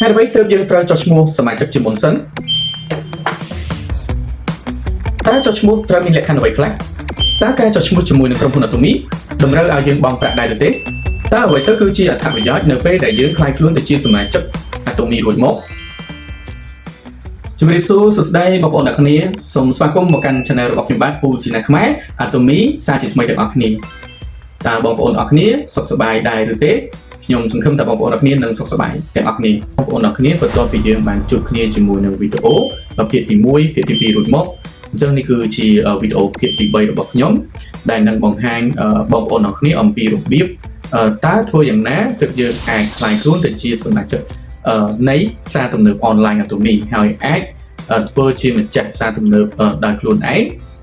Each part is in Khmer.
ហើយអ្វីទើបយើងត្រូវចុះឈ្មោះសមាជិកជាមុនសិនតើចុះឈ្មោះត្រូវមានលក្ខខណ្ឌអ្វីខ្លះតើការចុះឈ្មោះជាមួយនឹងក្រុមហ៊ុន Atomy តម្រូវឲ្យយើងបង់ប្រាក់ដែរឬទេតើអ្វីទៅគឺជាអត្ថប្រយោជន៍នៅពេលដែលយើងក្លាយខ្លួនទៅជាសមាជិក Atomy រួចមកជំរាបសួរសួស្តីបងប្អូនអ្នកគ្នាសូមស្វាគមន៍មកកាន់ Channel របស់ខ្ញុំបាទពូស៊ីណាខ្មែរ Atomy សារជាថ្មីទាំងអស់គ្នាតើបងប្អូនអ្នកគ្នាសុខសប្បាយដែរឬទេខ្ញុំសង្ឃឹមថាបងប្អូនអ្នកគ្នានឹងសុខសប្បាយទាំងអស់គ្នាបងប្អូនអ្នកគ្នាបន្ទាប់ពីយើងបានជួបគ្នាជាមួយនឹងវីដេអូភាគទី1ភាគទី2រួចមកអញ្ចឹងនេះគឺជាវីដេអូភាគទី3របស់ខ្ញុំដែលនឹងបង្ហាញបងប្អូនអ្នកគ្នាអំពីរបៀបតើធ្វើយ៉ាងណាទើបយើងអាចក្លាយខ្លួនទៅជាសមាជិកនៃផ្សារទំនើបអនឡាញ Atomy ហើយអាចធ្វើជាម្ចាស់ផ្សារទំនើបដោយខ្លួនឯង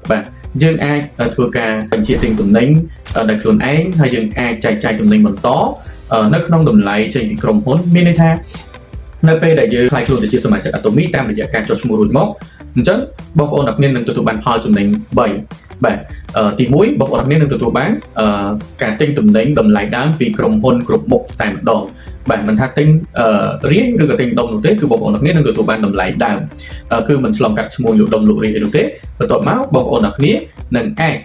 បាទយើងអាចធ្វើការបញ្ជាទិញទំនិញដោយខ្លួនឯងហើយយើងអាចចែកចាយទំនិញបន្តនៅក្នុងតម្លៃចេញពីក្រុមហ៊ុនមានន័យថានៅពេលដែលយើងខ្លាយខ្លួនទៅជាសមាជិក Atomy តាមរយៈការចុះឈ្មោះរួចមកអញ្ចឹងបងប្អូនអ្នកនាងនឹងទទួលបានផលចំណេញ3បាទទី1បងប្អូនអ្នកនាងនឹងទទួលបានការទិញទំនិញតម្លៃដើមពីក្រុមហ៊ុនគ្រប់មុខតែម្ដងបាទមិនថាទិញរៀងឬក៏ទិញដុំនោះទេគឺបងប្អូនអ្នកនាងនឹងទទួលបានតម្លៃដើមគឺមិនឆ្លងកាត់ឈ្មោះលក់ដុំលក់រៀងនោះទេបន្ទាប់មកបងប្អូនអ្នកនាងនឹងអាច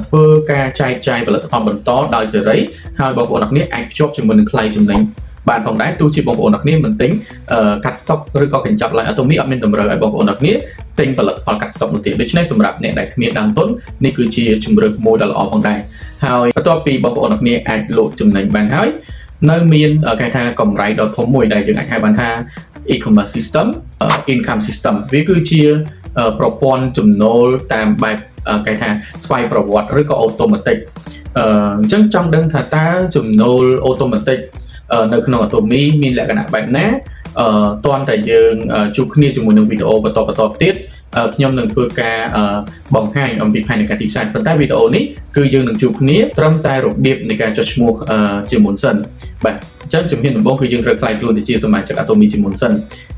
ធ្វើការចែកចាយផលិតផលបន្តដោយសេរីហើយបងប្អូនអ្នកនាងអាចភ្ជាប់ជាមួយនឹងថ្លៃចំណេញបានផងដែរទោះជាបងប្អូនអ្នកនាងមិនទិញកាត់ stock ឬក៏កញ្ចប់ឡើង Atomy អត់មានតម្រូវឲ្យបងប្អូនអ្នកនាងទិញផលិតផលកាត់ stock នោះទេដូច្នេះសម្រាប់អ្នកដែលគ្មានដើមទុននេះគឺជាជម្រើសមួយដ៏ល្អផងដែរហើយបន្ទាប់ពីបងប្អូនអ្នកនាងអាចលក់ចំណេញបានហើយនៅមានគេថាកម្រៃដ៏ធំមួយដែលយើងអាចហៅបានថា e-commerce system income system វាគឺជាប្រព័ន្ធចំណូលតាមបែបគេថាស្វ័យប្រវត្តិឬក៏ automatic អញ្ចឹងចង់ដឹងថាតើចំណូល automatic នៅក្នុង Atomy មានលក្ខណៈបែបណាតន់តែយើងជួបគ្នាជាមួយនឹងវីដេអូបន្តទៀតខ្ញុំនឹងធ្វើការបង្ហាញអំពីផែនការទីផ្សារប៉ុន្តែវីដេអូនេះគឺយើងនឹងជួបគ្នាត្រឹមតែរបៀបនៃការចុះឈ្មោះជាមុនសិនបាទអញ្ចឹងជំហានដំបូងគឺយើងត្រូវក្លាយខ្លួនទៅជាសមាជិក Atomy ជាមុនសិន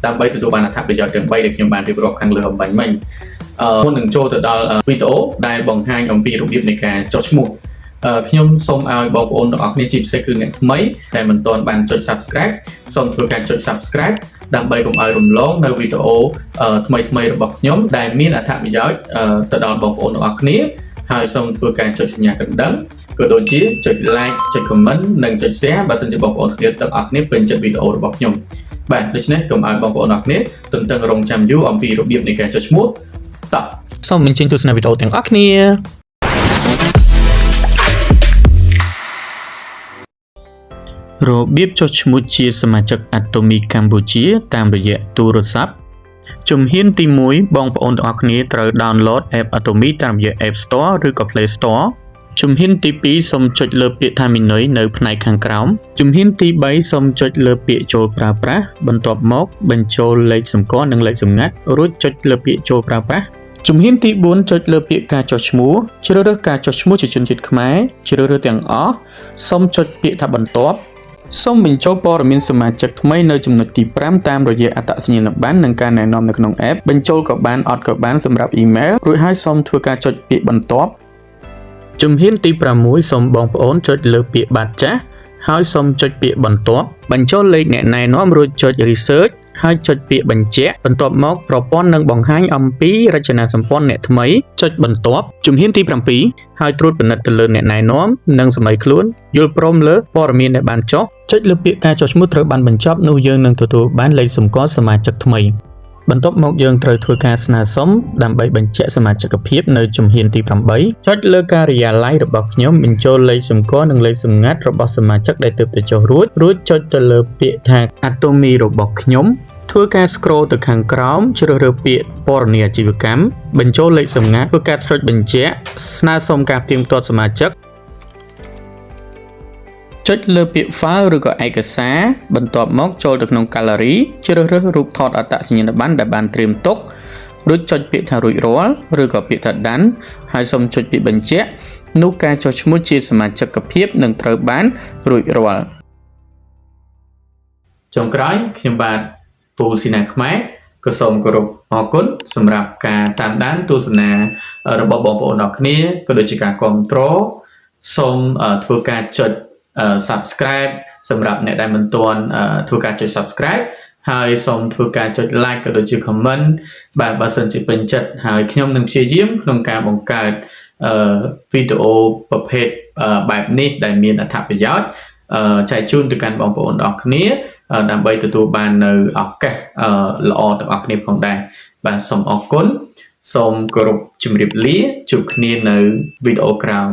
ដើម្បីទទួលបានអត្ថប្រយោជន៍ទាំង3ដែលខ្ញុំបានរៀបរាប់ខាងលើអំបញ្ញមិញមុននឹងចូលទៅដល់វីដេអូដែលបង្ហាញអំពីរបៀបនៃការចុះឈ្មោះខ្ញុំសូមឲ្យបងប្អូនទាំងអស់គ្នាជាពិសេសគឺអ្នកថ្មីដែលមិនទាន់បានចុច Subscribe សូមធ្វើការចុច Subscribe ដើម្បីកុំឲ្យរំលងនៅវីដេអូថ្មីរបស់ខ្ញុំដែលមានអត្ថប្រយោជន៍ទៅដល់បងប្អូនទាំងអស់គ្នាហើយសូមធ្វើការចុចសញ្ញាកណ្ដឹងក៏ដូចជាចុច Like ចុច Comment និងចុច Share បើសិនជាបងប្អូនទាំងអស់គ្នាពេញចិត្តវីដេអូរបស់ខ្ញុំបាទដូច្នេះកុំឲ្យបងប្អូនទាំងអស់គ្នាទន្ទឹងរង់ចាំយូរអំពីរបៀបនៃការចុចឈ្មោះតោះសូមអញ្ជើញទស្សនាវីដេអូទាំងអស់គ្នារបៀបចុះឈ្មោះជាសមាជិក Atomy កម្ពុជាតាមរយៈទូរស័ព្ទជំហានទី1បងប្អូនទាំងអស់គ្នាត្រូវ download app Atomy តាមរយៈ App Store ឬក៏ Play Store ជំហានទី2សូមចុចលើពាក្យថា Menu នៅផ្នែកខាងក្រោមជំហានទី3សូមចុចលើពាក្យចូលប្រើប្រាស់បន្ទាប់មកបញ្ចូលលេខសម្គាល់និងលេខសម្ងាត់រួចចុចលើពាក្យចូលប្រើប្រាស់ជំហានទី4ចុចលើពាក្យការចុះឈ្មោះជ្រើសរើសការចុះឈ្មោះជាជនជាតិខ្មែរជ្រើសរើសទាំងអស់សូមចុចពាក្យថាបន្ទាប់សូមបញ្ចូលព័ត៌មានសមាជិកថ្មីនៅចំណុចទី5តាមរយៈអត្តសញ្ញាណប័ណ្ណនិងការណែនាំនៅក្នុង app បញ្ចូលក៏បានអត់ក៏បានសម្រាប់ email រួចហើយសូមធ្វើការចុចពាក្យបន្ទាប់ជំហានទី6សូមបងប្អូនចុចលើពាក្យបាតចាស់ហើយសូមចុចពាក្យបន្ទាប់បញ្ចូលលេខអ្នកណែនាំរួចចុច research ហើយចុចពាក្យបញ្ជាក់បន្ទាប់មកប្រព័ន្ធនឹងបង្ហាញអំពីរចនាសម្ព័ន្ធអ្នកថ្មីចុចបន្ទាប់ជំហានទី7ហើយត្រួតពិនិត្យទៅលើអ្នកណែនាំនិងសម័យខ្លួនយល់ព្រមលើព័ត៌មានដែលបានចុះចុចលើពាក្យការចុះឈ្មោះត្រូវបានបញ្ចប់នោះយើងនឹងទទួលបានលេខសម្គាល់សមាជិកថ្មីបន្ទាប់មកយើងត្រូវធ្វើការស្នើសុំដើម្បីបញ្ជាក់សមាជិកភាពនៅជំហានទី8ចុចលើការិយាល័យរបស់ខ្ញុំបញ្ចូលលេខសម្គាល់និងលេខសម្ងាត់របស់សមាជិកដែលទើបតែចុះរួចចុចទៅលើពាក្យថា Atomy របស់ខ្ញុំធ្វើការ scroll ទៅខាងក្រោមជ្រើសរើសពាក្យពណ៌នាអាជីវកម្មបញ្ចូលលេខសម្ងាត់ធ្វើការចុចបញ្ជាក់ស្នើសុំការផ្ទៀងផ្ទាត់សមាជិកចុចលើពាក្យ file ឬក៏ឯកសារបន្ទាប់មកចូលទៅក្នុង gallery ជ្រើសរើសរូបថតអត្តសញ្ញាណប័ណ្ណដែលបានត្រៀមទុករួចចុចពាក្យថារួចរាល់ឬក៏ពាក្យថា done ហើយសូមចុចពាក្យបញ្ជាក់នោះការចុះឈ្មោះជាសមាជិកភាពនឹងត្រូវបានរួចរាល់ចុងក្រោយខ្ញុំបាទពូស៊ីណាខ្មែរក៏សូមគោរពអរគុណសម្រាប់ការតាមដានទស្សនារបស់បងប្អូនទាំងគ្នាក៏ដូចជាការគាំទ្រសូមធ្វើការចុច Subscribe សម្រាប់អ្នកដែលមិនទាន់ធ្វើការចុច Subscribe ហើយសូមធ្វើការចុច like ក៏ដូចជា comment បាទបើសិនជាពេញចិត្តហើយខ្ញុំនឹងព្យាយាមក្នុងការបង្កើតវីដេអូប្រភេទបែបនេះដែលមានអត្ថប្រយោជន៍ចែកជូនទៅកាន់បងប្អូនទាំងអស់គ្នាដើម្បីទទួលបាននៅឱកាសល្អទាំងអស់គ្នាផងដែរបាទសូមអរគុណសូមគោរពជម្រាបលាជួបគ្នានៅវីដេអូក្រោយ